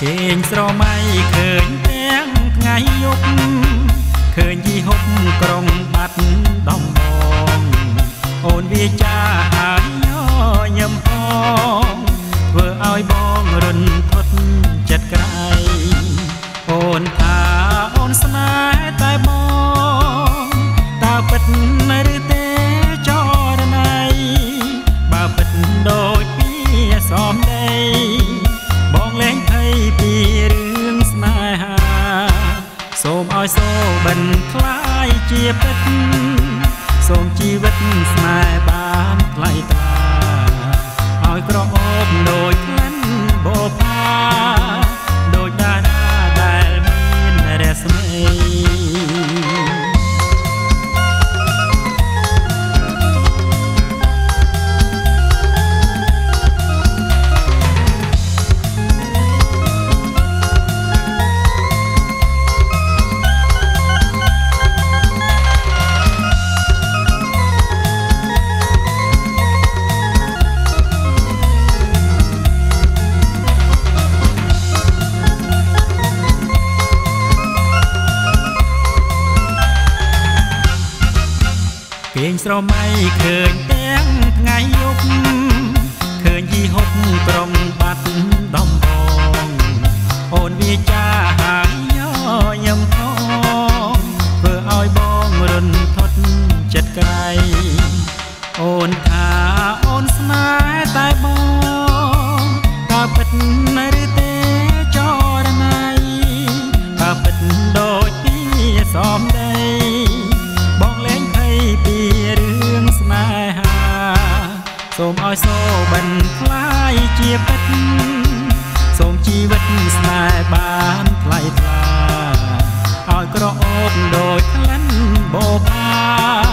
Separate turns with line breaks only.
គេងស្រមៃឃើញទាំងថ្ងៃយប់ឃើញយីហុកក្រុងបាត់ដំបងអូនវាចាហើយញញឹមផងធ្វើឲ្យបងរន្ធត់ចិត្តក្រៃអូនថាអូនស្នេហ៍តែបងតើពិតឬទេចរណៃបើពិតដូចពីសំដីបងលែងភ័យពីរឿងស្នេហាសូមឲ្យសូបិនខ្លាយជាពិតសូមជីវិតស្នេហ៍បានថ្លៃថ្លាឲ្យក្រអូបដូចក្លិនបបផាដូចតារាដែលមានរស្មីគេងស្រមៃឃើញទាំងថ្ងៃយប់ឃើញយីហុកក្រុងបាត់ដំបងអូនវាចាហើយញញឹមផងធ្វើឲ្យបងរន្ធត់ចិត្តក្រៃអូនថាអូនស្នេហ៍តែបងតើពិតឬទេចរណៃតើពិតដូចពីសំដីបងលែងភ័យពីរឿងស្នេហាសូមឲ្យសូបិនខ្លាយជាពិតសូមជីវិតស្នេហ៍បានថ្លៃថ្លាឲ្យក្រអូបដូចក្លិនបបផា